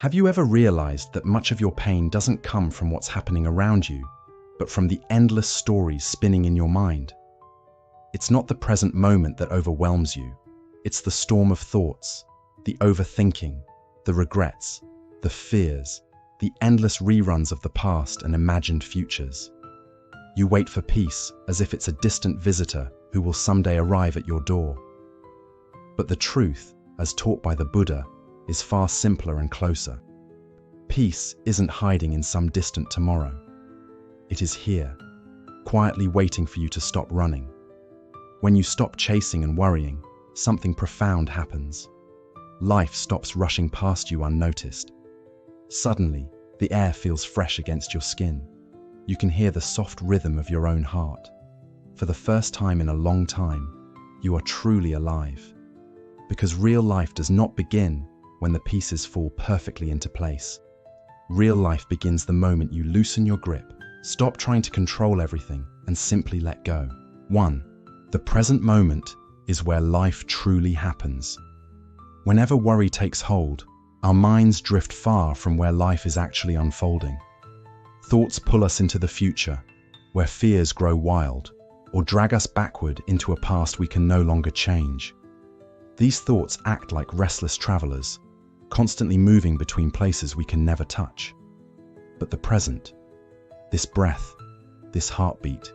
Have you ever realized that much of your pain doesn't come from what's happening around you, but from the endless stories spinning in your mind? It's not the present moment that overwhelms you. It's the storm of thoughts, the overthinking, the regrets, the fears, the endless reruns of the past and imagined futures. You wait for peace as if it's a distant visitor who will someday arrive at your door. But the truth, as taught by the Buddha, is far simpler and closer. Peace isn't hiding in some distant tomorrow. It is here, quietly waiting for you to stop running. When you stop chasing and worrying, something profound happens. Life stops rushing past you unnoticed. Suddenly, the air feels fresh against your skin. You can hear the soft rhythm of your own heart. For the first time in a long time, you are truly alive. Because real life does not begin when the pieces fall perfectly into place. Real life begins the moment you loosen your grip, stop trying to control everything, and simply let go. 1. The present moment is where life truly happens. Whenever worry takes hold, our minds drift far from where life is actually unfolding. Thoughts pull us into the future, where fears grow wild, or drag us backward into a past we can no longer change. These thoughts act like restless travelers, constantly moving between places we can never touch. But the present, this breath, this heartbeat,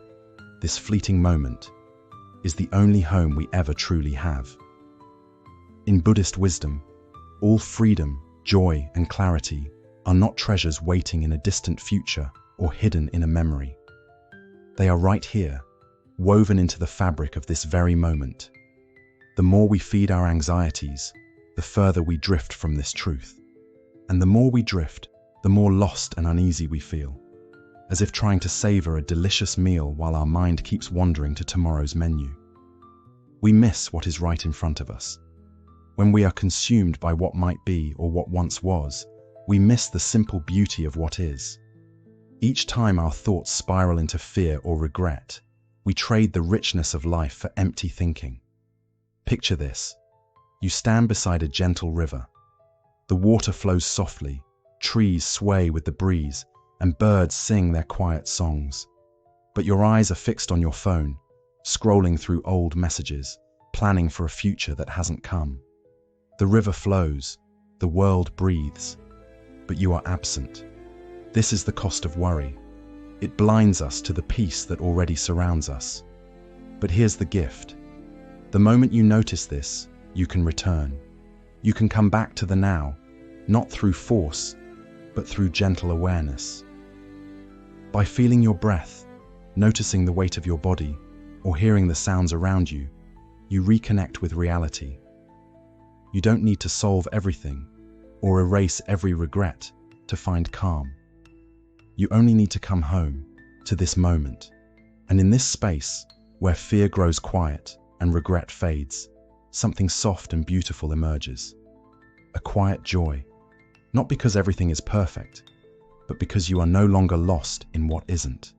this fleeting moment, is the only home we ever truly have. In Buddhist wisdom, all freedom, joy, and clarity are not treasures waiting in a distant future or hidden in a memory. They are right here, woven into the fabric of this very moment. The more we feed our anxieties, the further we drift from this truth. And the more we drift, the more lost and uneasy we feel, as if trying to savor a delicious meal while our mind keeps wandering to tomorrow's menu. We miss what is right in front of us. When we are consumed by what might be or what once was, we miss the simple beauty of what is. Each time our thoughts spiral into fear or regret, we trade the richness of life for empty thinking. Picture this. You stand beside a gentle river. The water flows softly, trees sway with the breeze, and birds sing their quiet songs. But your eyes are fixed on your phone, scrolling through old messages, planning for a future that hasn't come. The river flows, the world breathes, but you are absent. This is the cost of worry. It blinds us to the peace that already surrounds us. But here's the gift. The moment you notice this, you can return. You can come back to the now, not through force, but through gentle awareness. By feeling your breath, noticing the weight of your body, or hearing the sounds around you, you reconnect with reality. You don't need to solve everything or erase every regret to find calm. You only need to come home to this moment. And in this space, where fear grows quiet and regret fades, something soft and beautiful emerges. A quiet joy, not because everything is perfect, but because you are no longer lost in what isn't.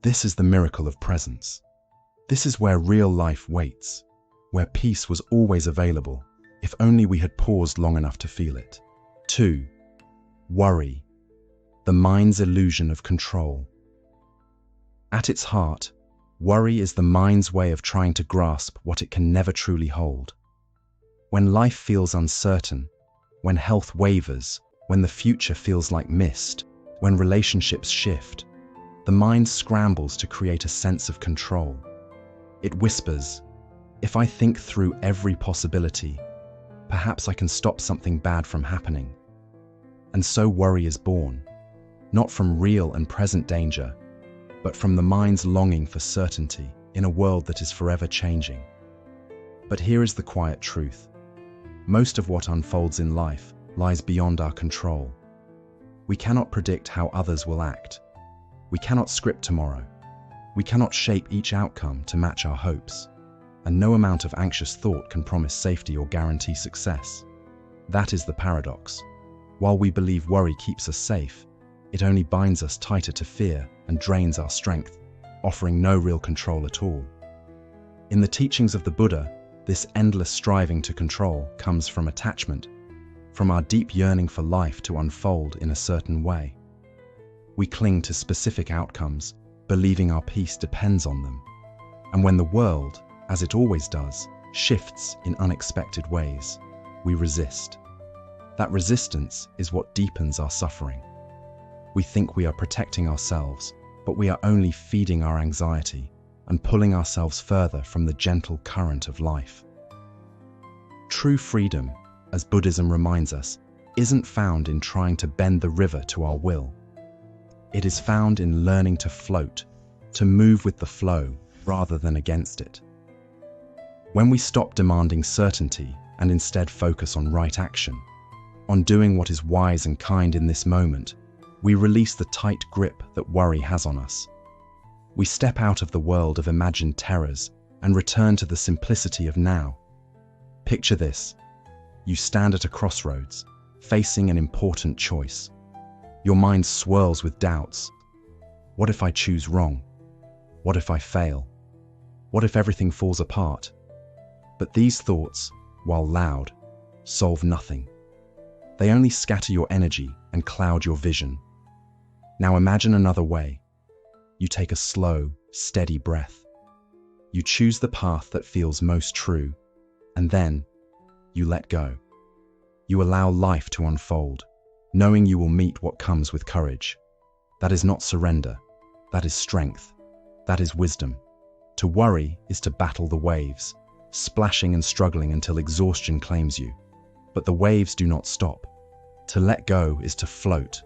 This is the miracle of presence. This is where real life waits, where peace was always available, if only we had paused long enough to feel it. 2. Worry, the mind's illusion of control. At its heart, worry is the mind's way of trying to grasp what it can never truly hold. When life feels uncertain, when health wavers, when the future feels like mist, when relationships shift, the mind scrambles to create a sense of control. It whispers, if I think through every possibility, perhaps I can stop something bad from happening. And so worry is born, not from real and present danger, but from the mind's longing for certainty in a world that is forever changing. But here is the quiet truth. Most of what unfolds in life lies beyond our control. We cannot predict how others will act. We cannot script tomorrow. We cannot shape each outcome to match our hopes. And no amount of anxious thought can promise safety or guarantee success. That is the paradox. While we believe worry keeps us safe, it only binds us tighter to fear and drains our strength, offering no real control at all. In the teachings of the Buddha, this endless striving to control comes from attachment, from our deep yearning for life to unfold in a certain way. We cling to specific outcomes, believing our peace depends on them. And when the world, as it always does, shifts in unexpected ways, we resist. That resistance is what deepens our suffering. We think we are protecting ourselves, but we are only feeding our anxiety and pulling ourselves further from the gentle current of life. True freedom, as Buddhism reminds us, isn't found in trying to bend the river to our will. It is found in learning to float, to move with the flow rather than against it. When we stop demanding certainty and instead focus on right action, on doing what is wise and kind in this moment, we release the tight grip that worry has on us. We step out of the world of imagined terrors and return to the simplicity of now. Picture this. You stand at a crossroads, facing an important choice. Your mind swirls with doubts. What if I choose wrong? What if I fail? What if everything falls apart? But these thoughts, while loud, solve nothing. They only scatter your energy and cloud your vision. Now imagine another way. You take a slow, steady breath. You choose the path that feels most true, and then you let go. You allow life to unfold, knowing you will meet what comes with courage. That is not surrender. That is strength. That is wisdom. To worry is to battle the waves, splashing and struggling until exhaustion claims you. But the waves do not stop. To let go is to float,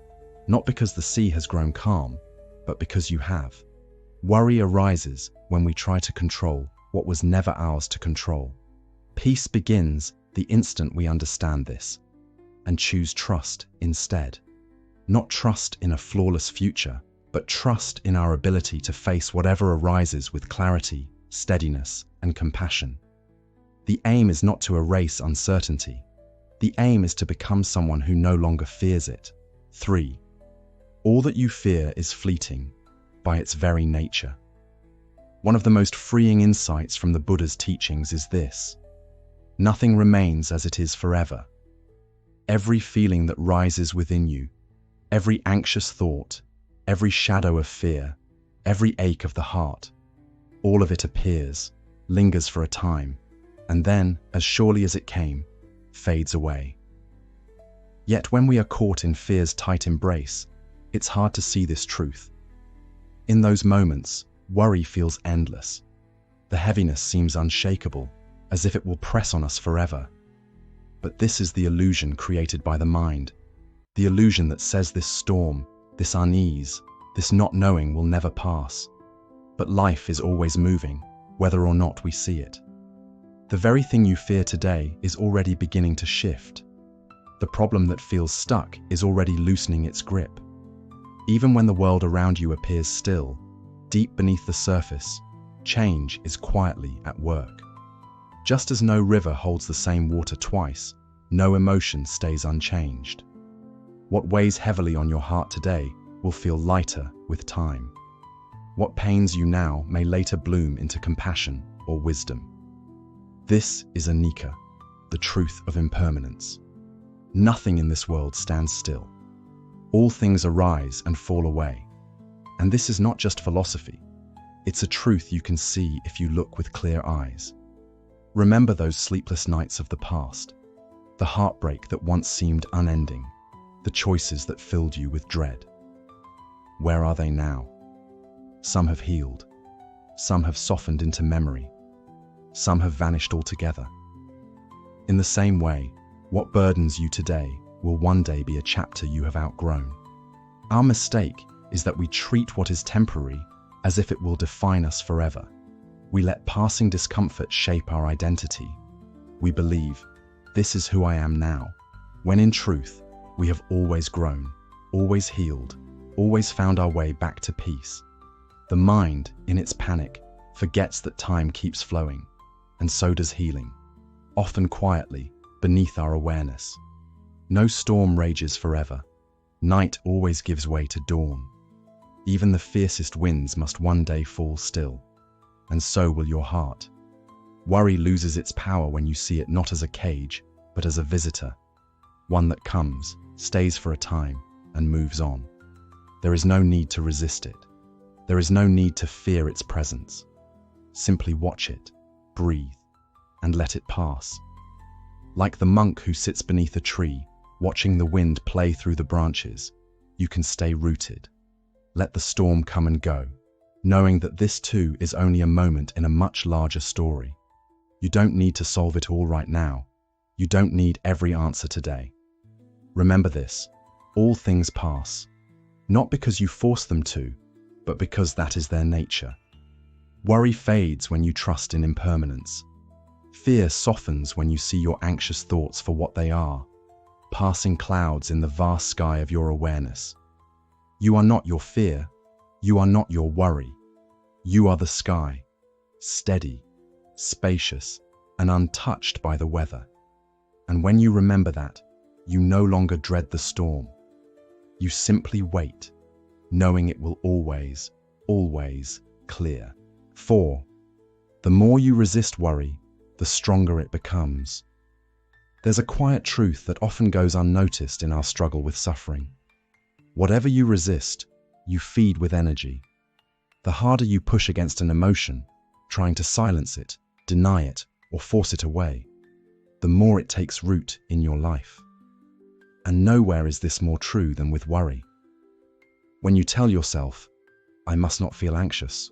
not because the sea has grown calm, but because you have. Worry arises when we try to control what was never ours to control. Peace begins the instant we understand this and choose trust instead. Not trust in a flawless future, but trust in our ability to face whatever arises with clarity, steadiness, and compassion. The aim is not to erase uncertainty. The aim is to become someone who no longer fears it. 3. All that you fear is fleeting by its very nature. One of the most freeing insights from the Buddha's teachings is this: nothing remains as it is forever. Every feeling that rises within you, every anxious thought, every shadow of fear, every ache of the heart, all of it appears, lingers for a time, and then, as surely as it came, fades away. Yet when we are caught in fear's tight embrace, it's hard to see this truth. In those moments, worry feels endless. The heaviness seems unshakable, as if it will press on us forever. But this is the illusion created by the mind, the illusion that says this storm, this unease, this not knowing will never pass. But life is always moving, whether or not we see it. The very thing you fear today is already beginning to shift. The problem that feels stuck is already loosening its grip. Even when the world around you appears still, deep beneath the surface, change is quietly at work. Just as no river holds the same water twice, no emotion stays unchanged. What weighs heavily on your heart today will feel lighter with time. What pains you now may later bloom into compassion or wisdom. This is Anicca, the truth of impermanence. Nothing in this world stands still. All things arise and fall away. And this is not just philosophy. It's a truth you can see if you look with clear eyes. Remember those sleepless nights of the past, the heartbreak that once seemed unending, the choices that filled you with dread. Where are they now? Some have healed. Some have softened into memory. Some have vanished altogether. In the same way, what burdens you today will one day be a chapter you have outgrown. Our mistake is that we treat what is temporary as if it will define us forever. We let passing discomfort shape our identity. We believe, this is who I am now, when in truth, we have always grown, always healed, always found our way back to peace. The mind, in its panic, forgets that time keeps flowing, and so does healing, often quietly, beneath our awareness. No storm rages forever. Night always gives way to dawn. Even the fiercest winds must one day fall still, and so will your heart. Worry loses its power when you see it not as a cage, but as a visitor. one that comes, stays for a time, and moves on. There is no need to resist it. There is no need to fear its presence. Simply watch it, breathe, and let it pass. Like the monk who sits beneath a tree, watching the wind play through the branches, you can stay rooted. Let the storm come and go, knowing that this too is only a moment in a much larger story. You don't need to solve it all right now. You don't need every answer today. Remember this, all things pass, not because you force them to, but because that is their nature. Worry fades when you trust in impermanence. Fear softens when you see your anxious thoughts for what they are, passing clouds in the vast sky of your awareness. You are not your fear. You are not your worry. You are the sky, steady, spacious, and untouched by the weather. And when you remember that, you no longer dread the storm. You simply wait, knowing it will always, always clear. 4. The more you resist worry, the stronger it becomes. There's a quiet truth that often goes unnoticed in our struggle with suffering. Whatever you resist, you feed with energy. The harder you push against an emotion, trying to silence it, deny it, or force it away, the more it takes root in your life. And nowhere is this more true than with worry. When you tell yourself, "I must not feel anxious,"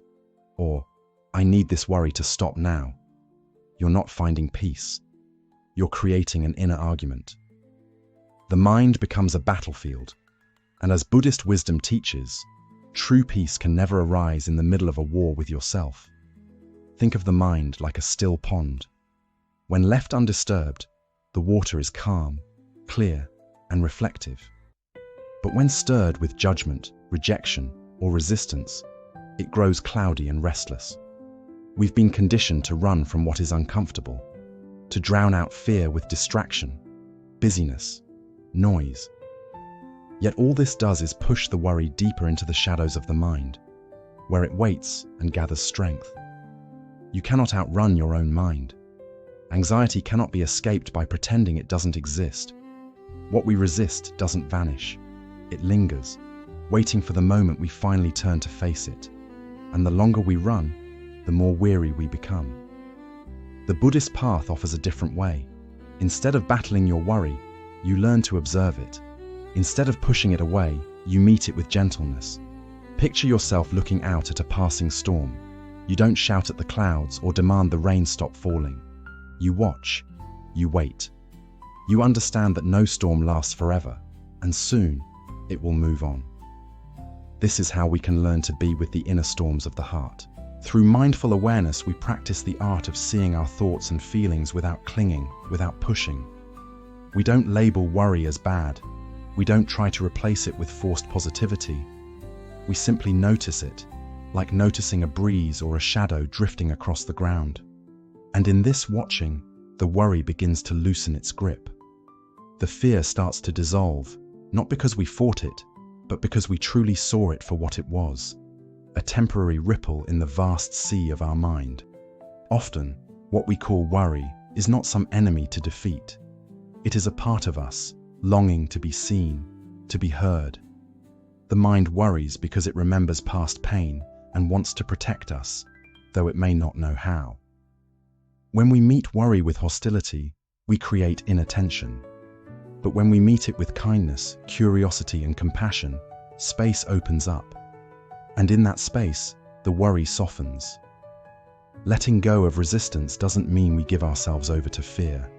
or "I need this worry to stop now," you're not finding peace. You're creating an inner argument. The mind becomes a battlefield, and as Buddhist wisdom teaches, true peace can never arise in the middle of a war with yourself. Think of the mind like a still pond. When left undisturbed, the water is calm, clear, and reflective. But when stirred with judgment, rejection, or resistance, it grows cloudy and restless. We've been conditioned to run from what is uncomfortable, to drown out fear with distraction, busyness, noise. Yet all this does is push the worry deeper into the shadows of the mind, where it waits and gathers strength. You cannot outrun your own mind. Anxiety cannot be escaped by pretending it doesn't exist. What we resist doesn't vanish. It lingers, waiting for the moment we finally turn to face it. And the longer we run, the more weary we become. The Buddhist path offers a different way. Instead of battling your worry, you learn to observe it. Instead of pushing it away, you meet it with gentleness. Picture yourself looking out at a passing storm. You don't shout at the clouds or demand the rain stop falling. You watch, you wait. You understand that no storm lasts forever, and soon it will move on. This is how we can learn to be with the inner storms of the heart. Through mindful awareness, we practice the art of seeing our thoughts and feelings without clinging, without pushing. We don't label worry as bad. We don't try to replace it with forced positivity. We simply notice it, like noticing a breeze or a shadow drifting across the ground. And in this watching, the worry begins to loosen its grip. The fear starts to dissolve, not because we fought it, but because we truly saw it for what it was, a temporary ripple in the vast sea of our mind. Often, what we call worry is not some enemy to defeat. It is a part of us, longing to be seen, to be heard. The mind worries because it remembers past pain and wants to protect us, though it may not know how. When we meet worry with hostility, we create inattention. But when we meet it with kindness, curiosity, and compassion, space opens up. And in that space, the worry softens. Letting go of resistance doesn't mean we give ourselves over to fear.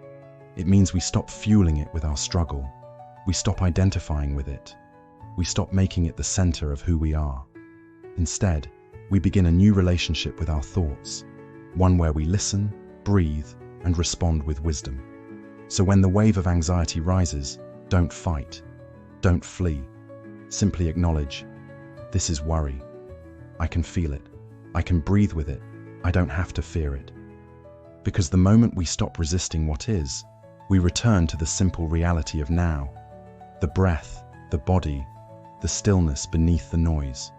It means we stop fueling it with our struggle. We stop identifying with it. We stop making it the center of who we are. Instead, we begin a new relationship with our thoughts, one where we listen, breathe, and respond with wisdom. So when the wave of anxiety rises, don't fight, don't flee. Simply acknowledge, this is worry. I can feel it. I can breathe with it. I don't have to fear it. Because the moment we stop resisting what is, we return to the simple reality of now. The breath, the body, the stillness beneath the noise.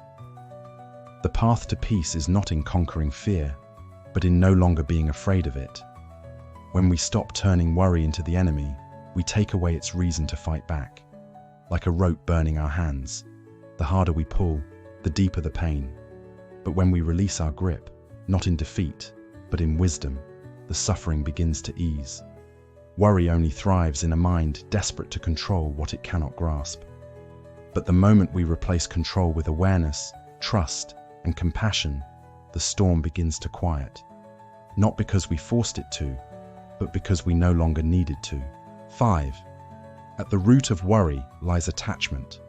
The path to peace is not in conquering fear, but in no longer being afraid of it. When we stop turning worry into the enemy, we take away its reason to fight back. Like a rope burning our hands, the harder we pull, the deeper the pain. But when we release our grip, not in defeat, but in wisdom, the suffering begins to ease. Worry only thrives in a mind desperate to control what it cannot grasp. But the moment we replace control with awareness, trust, and compassion, the storm begins to quiet. Not because we forced it to, but because we no longer needed to. 5. At the root of worry lies attachment.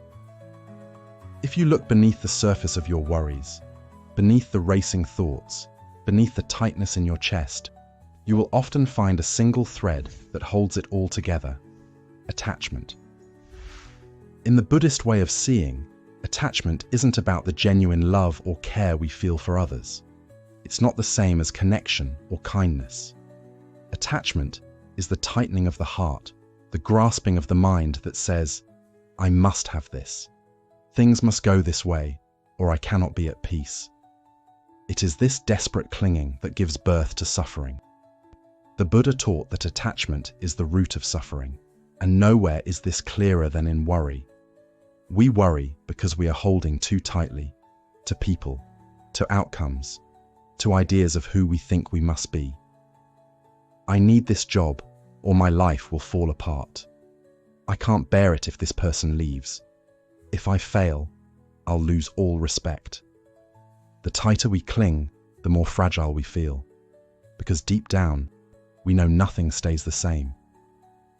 If you look beneath the surface of your worries, beneath the racing thoughts, beneath the tightness in your chest, you will often find a single thread that holds it all together: attachment. In the Buddhist way of seeing, attachment isn't about the genuine love or care we feel for others. It's not the same as connection or kindness. Attachment is the tightening of the heart, the grasping of the mind that says, "I must have this. Things must go this way, or I cannot be at peace." It is this desperate clinging that gives birth to suffering. The Buddha taught that attachment is the root of suffering, and nowhere is this clearer than in worry. We worry because we are holding too tightly to people, to outcomes, to ideas of who we think we must be. I need this job, or my life will fall apart. I can't bear it if this person leaves. If I fail, I'll lose all respect. The tighter we cling, the more fragile we feel, because deep down, we know nothing stays the same.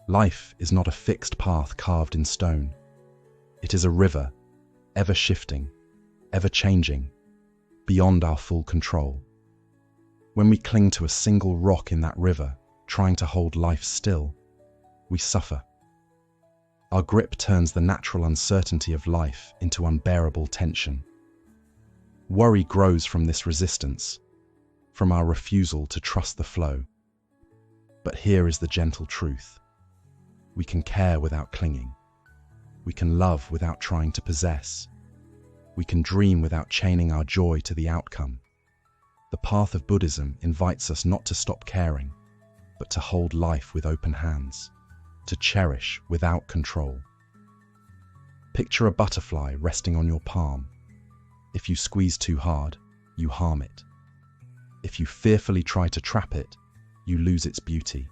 Life is not a fixed path carved in stone. It is a river, ever shifting, ever changing, beyond our full control. When we cling to a single rock in that river, trying to hold life still, we suffer. Our grip turns the natural uncertainty of life into unbearable tension. Worry grows from this resistance, from our refusal to trust the flow. But here is the gentle truth. We can care without clinging. We can love without trying to possess. We can dream without chaining our joy to the outcome. The path of Buddhism invites us not to stop caring, but to hold life with open hands, to cherish without control. Picture a butterfly resting on your palm. If you squeeze too hard, you harm it. If you fearfully try to trap it, you lose its beauty.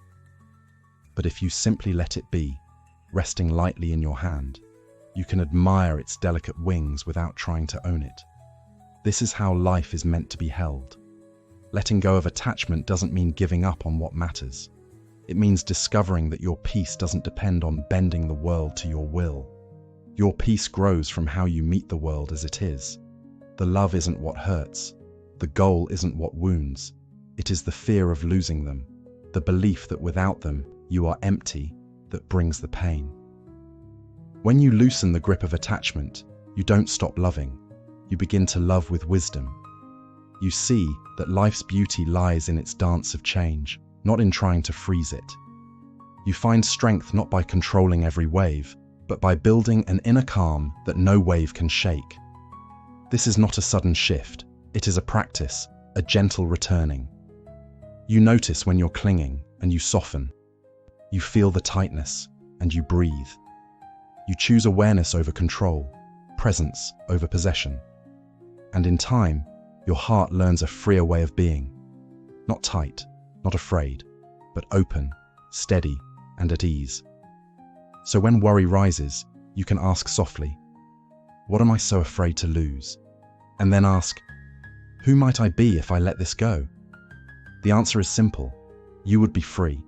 But if you simply let it be, resting lightly in your hand, you can admire its delicate wings without trying to own it. This is how life is meant to be held. Letting go of attachment doesn't mean giving up on what matters. It means discovering that your peace doesn't depend on bending the world to your will. Your peace grows from how you meet the world as it is. The love isn't what hurts. The goal isn't what wounds. It is the fear of losing them, the belief that without them, you are empty, that brings the pain. When you loosen the grip of attachment, you don't stop loving. You begin to love with wisdom. You see that life's beauty lies in its dance of change, not in trying to freeze it. You find strength not by controlling every wave, but by building an inner calm that no wave can shake. This is not a sudden shift. It is a practice, a gentle returning. You notice when you're clinging and you soften. You feel the tightness and you breathe. You choose awareness over control, presence over possession. And in time, your heart learns a freer way of being. Not tight, not afraid, but open, steady, and at ease. So when worry rises, you can ask softly, "What am I so afraid to lose?" And then ask, "Who might I be if I let this go?" The answer is simple. You would be free.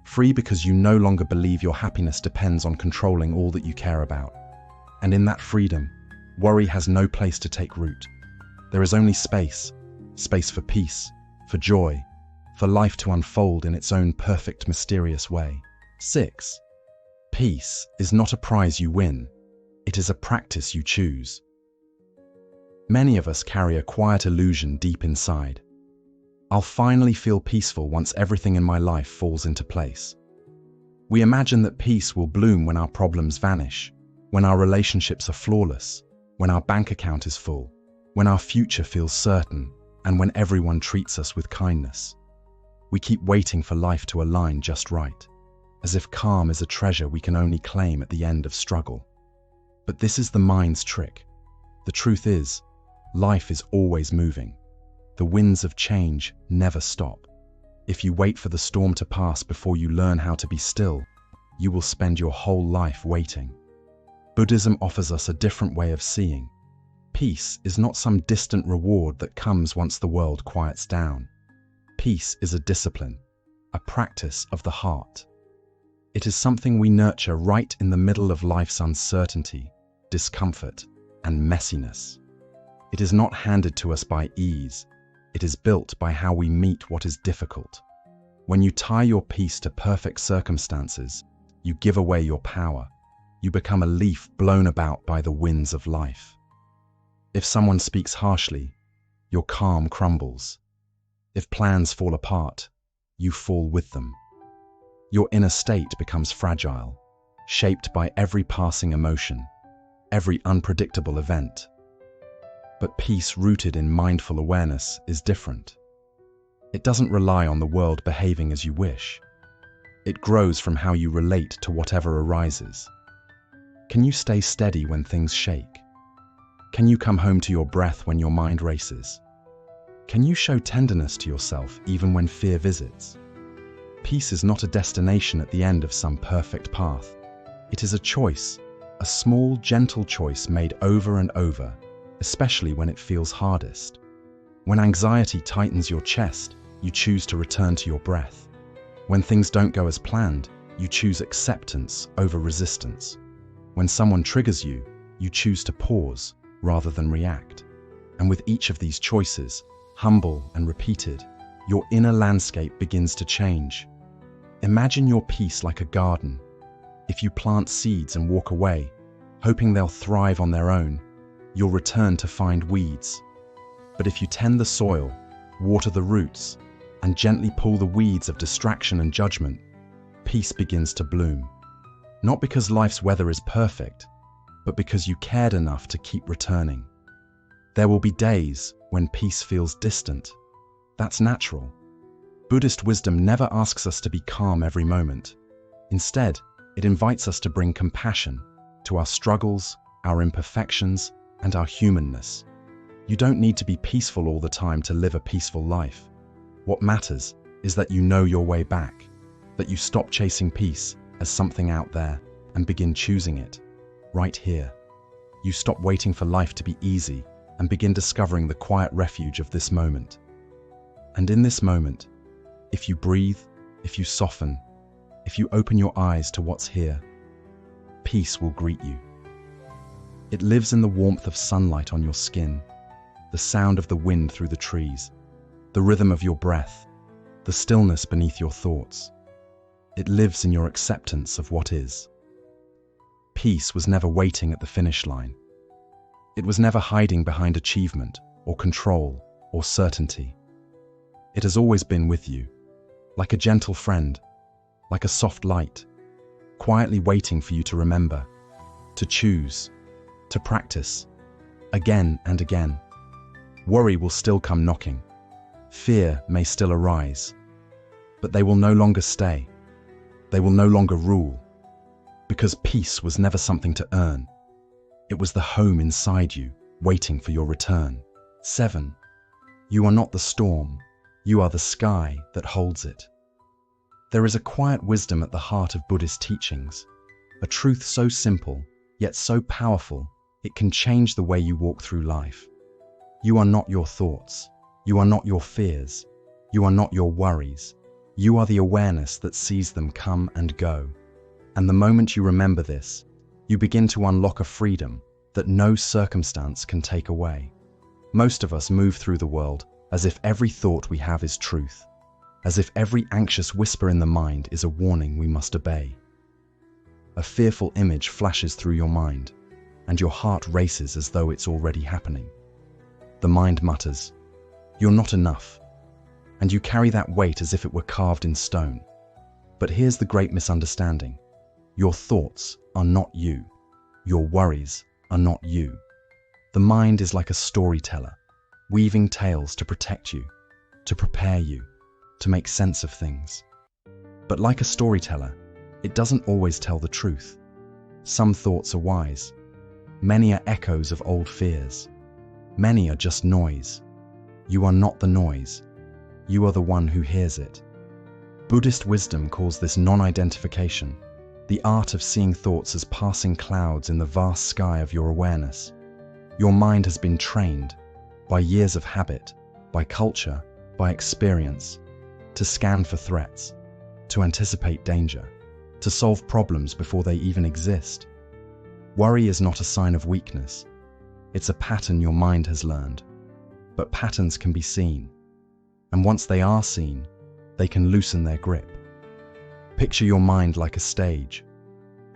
Free because you no longer believe your happiness depends on controlling all that you care about. And in that freedom, worry has no place to take root. There is only space for peace, for joy, for life to unfold in its own perfect, mysterious way. 6. Peace is not a prize you win. It is a practice you choose. Many of us carry a quiet illusion deep inside. I'll finally feel peaceful once everything in my life falls into place. We imagine that peace will bloom when our problems vanish, when our relationships are flawless, when our bank account is full, when our future feels certain, and when everyone treats us with kindness. We keep waiting for life to align just right. as if calm is a treasure we can only claim at the end of struggle. But this is the mind's trick. The truth is, life is always moving. The winds of change never stop. If you wait for the storm to pass before you learn how to be still, you will spend your whole life waiting. Buddhism offers us a different way of seeing. Peace is not some distant reward that comes once the world quiets down. Peace is a discipline, a practice of the heart. It is something we nurture right in the middle of life's uncertainty, discomfort, and messiness. It is not handed to us by ease. It is built by how we meet what is difficult. When you tie your peace to perfect circumstances, you give away your power. You become a leaf blown about by the winds of life. If someone speaks harshly, your calm crumbles. If plans fall apart, you fall with them. Your inner state becomes fragile, shaped by every passing emotion, every unpredictable event. But peace rooted in mindful awareness is different. It doesn't rely on the world behaving as you wish. It grows from how you relate to whatever arises. Can you stay steady when things shake? Can you come home to your breath when your mind races? Can you show tenderness to yourself even when fear visits? Peace is not a destination at the end of some perfect path. It is a choice, a small, gentle choice made over and over, especially when it feels hardest. When anxiety tightens your chest, you choose to return to your breath. When things don't go as planned, you choose acceptance over resistance. When someone triggers you, you choose to pause rather than react. And with each of these choices, humble and repeated, your inner landscape begins to change. Imagine your peace like a garden. If you plant seeds and walk away, hoping they'll thrive on their own, you'll return to find weeds. But if you tend the soil, water the roots, and gently pull the weeds of distraction and judgment, peace begins to bloom. Not because life's weather is perfect, but because you cared enough to keep returning. There will be days when peace feels distant. That's natural. Buddhist wisdom never asks us to be calm every moment. Instead, it invites us to bring compassion to our struggles, our imperfections, and our humanness. You don't need to be peaceful all the time to live a peaceful life. What matters is that you know your way back, that you stop chasing peace as something out there and begin choosing it right here. You stop waiting for life to be easy and begin discovering the quiet refuge of this moment. And in this moment, if you breathe, if you soften, if you open your eyes to what's here, peace will greet you. It lives in the warmth of sunlight on your skin, the sound of the wind through the trees, the rhythm of your breath, the stillness beneath your thoughts. It lives in your acceptance of what is. Peace was never waiting at the finish line. It was never hiding behind achievement or control or certainty. It has always been with you, like a gentle friend, like a soft light, quietly waiting for you to remember, to choose, to practice, again and again. Worry will still come knocking. Fear may still arise, but they will no longer stay. They will no longer rule, because peace was never something to earn. It was the home inside you, waiting for your return. 7. You are not the storm. You are the sky that holds it. There is a quiet wisdom at the heart of Buddhist teachings, a truth so simple, yet so powerful, it can change the way you walk through life. You are not your thoughts. You are not your fears. You are not your worries. You are the awareness that sees them come and go. And the moment you remember this, you begin to unlock a freedom that no circumstance can take away. Most of us move through the world as if every thought we have is truth, as if every anxious whisper in the mind is a warning we must obey. A fearful image flashes through your mind, and your heart races as though it's already happening. The mind mutters, "You're not enough," and you carry that weight as if it were carved in stone. But here's the great misunderstanding. Your thoughts are not you. Your worries are not you. The mind is like a storyteller, weaving tales to protect you, to prepare you, to make sense of things. But like a storyteller, It doesn't always tell the truth. Some thoughts are wise. Many are echoes of old fears. Many are just noise. You are not the noise. You are the one who hears it. Buddhist wisdom calls this non-identification, the art of seeing thoughts as passing clouds in the vast sky of your awareness. Your mind has been trained, by years of habit, by culture, by experience, to scan for threats, to anticipate danger, to solve problems before they even exist. Worry is not a sign of weakness. It's a pattern your mind has learned. But patterns can be seen. And once they are seen, they can loosen their grip. Picture your mind like a stage.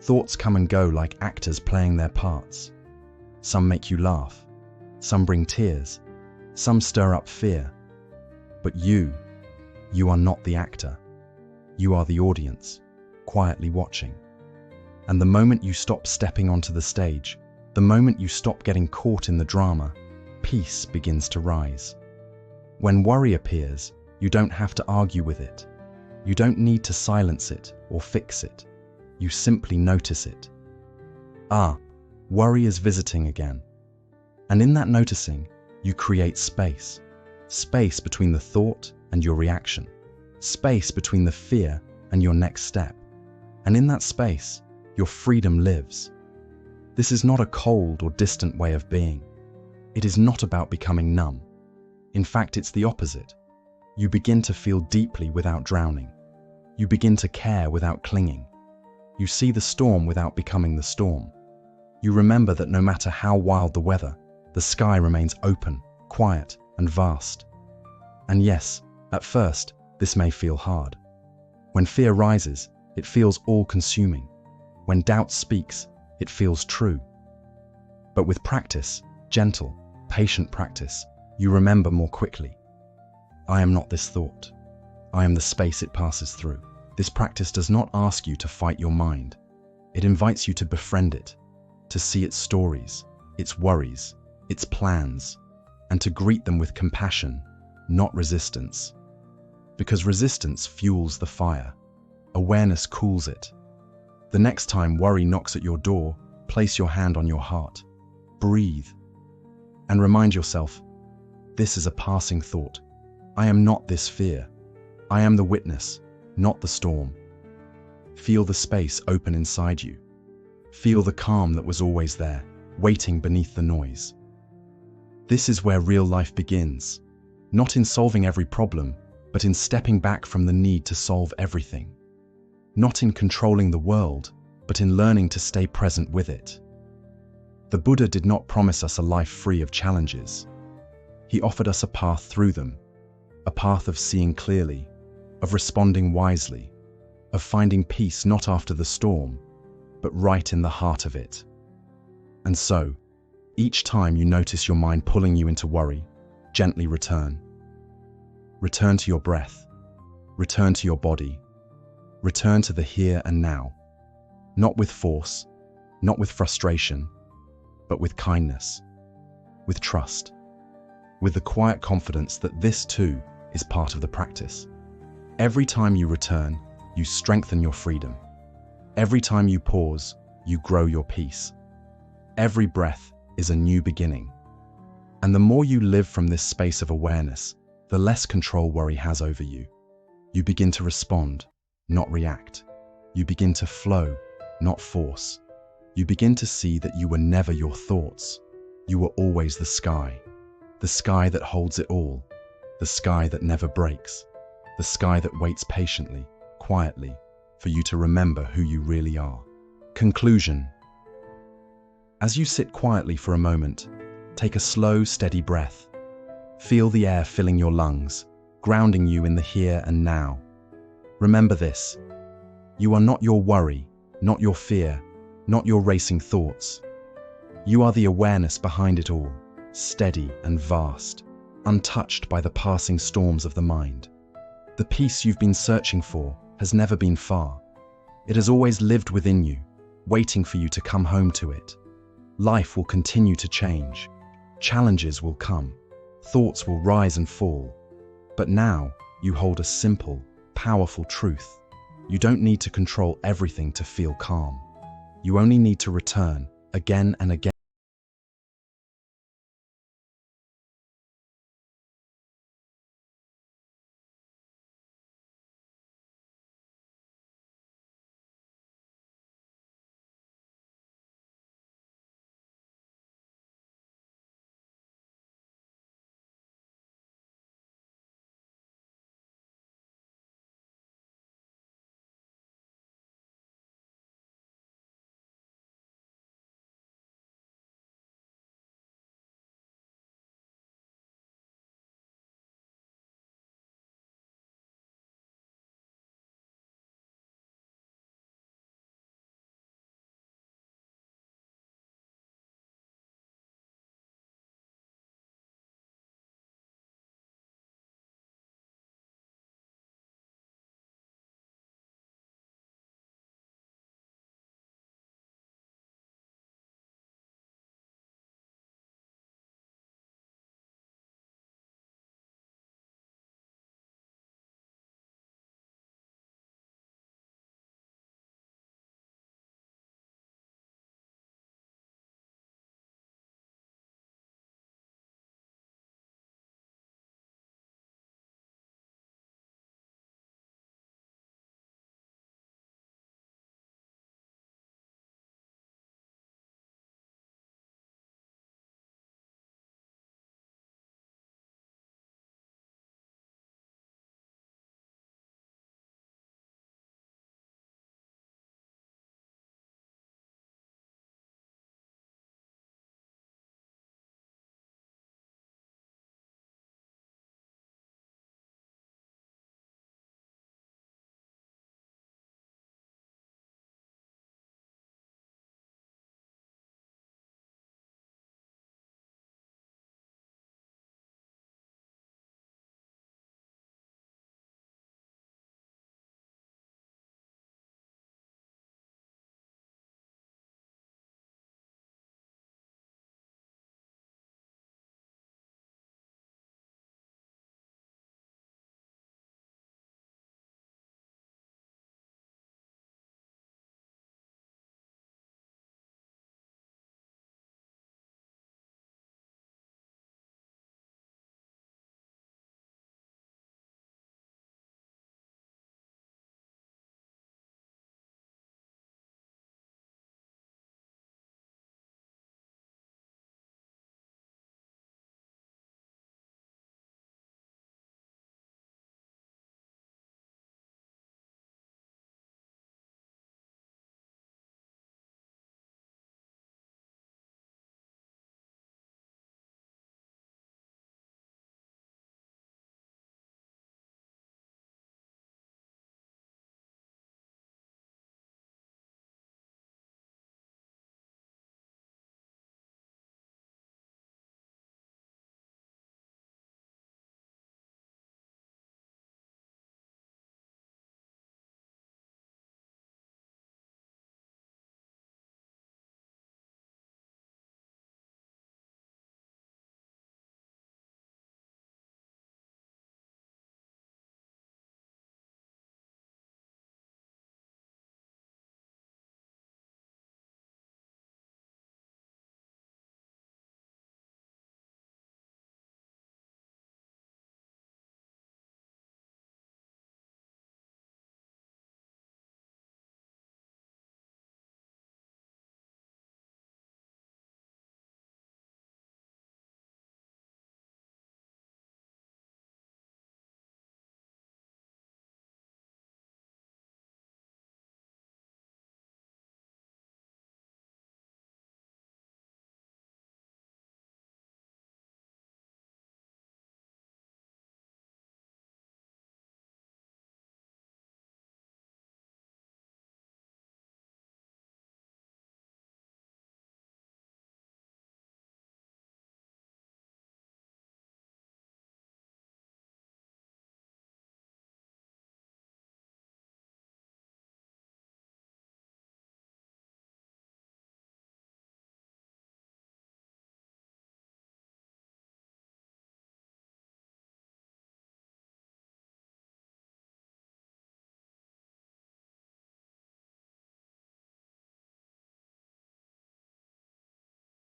Thoughts come and go like actors playing their parts. Some make you laugh. Some bring tears. Some stir up fear. But you are not the actor. You are the audience, quietly watching. And the moment you stop stepping onto the stage, the moment you stop getting caught in the drama, peace begins to rise. When worry appears, you don't have to argue with it. You don't need to silence it or fix it. You simply notice it. Worry is visiting again. And in that noticing, you create space. Space between the thought and your reaction. Space between the fear and your next step. And in that space, your freedom lives. This is not a cold or distant way of being. It is not about becoming numb. In fact, it's the opposite. You begin to feel deeply without drowning. You begin to care without clinging. You see the storm without becoming the storm. You remember that no matter how wild the weather, the sky remains open, quiet, and vast. And yes, at first, this may feel hard. When fear rises, it feels all-consuming. When doubt speaks, it feels true. But with practice, gentle, patient practice, you remember more quickly. I am not this thought. I am the space it passes through. This practice does not ask you to fight your mind. It invites you to befriend it, to see its stories, its worries, its plans, and to greet them with compassion, not resistance. Because resistance fuels the fire. Awareness cools it. The next time worry knocks at your door, place your hand on your heart. Breathe. And remind yourself, this is a passing thought. I am not this fear. I am the witness, not the storm. Feel the space open inside you. Feel the calm that was always there, waiting beneath the noise. This is where real life begins. Not in solving every problem, but in stepping back from the need to solve everything. Not in controlling the world, but in learning to stay present with it. The Buddha did not promise us a life free of challenges. He offered us a path through them, a path of seeing clearly, of responding wisely, of finding peace not after the storm, but right in the heart of it. And so, each time you notice your mind pulling you into worry, gently return. Return to your breath. Return to your body. Return to the here and now. Not with force, not with frustration, but with kindness, with trust, with the quiet confidence that this too is part of the practice. Every time you return, you strengthen your freedom. Every time you pause, you grow your peace. Every breath is a new beginning. And the more you live from this space of awareness, the less control worry has over you. You begin to respond, not react. You begin to flow, not force. You begin to see that you were never your thoughts. You were always the sky that holds it all, the sky that never breaks, the sky that waits patiently, quietly, for you to remember who you really are. Conclusion. As you sit quietly for a moment, take a slow, steady breath. Feel the air filling your lungs, grounding you in the here and now. Remember this: you are not your worry, not your fear, not your racing thoughts. You are the awareness behind it all, steady and vast, untouched by the passing storms of the mind. The peace you've been searching for has never been far. It has always lived within you, waiting for you to come home to it. Life will continue to change. Challenges will come. Thoughts will rise and fall. But now you hold a simple, powerful truth. You don't need to control everything to feel calm. You only need to return again and again.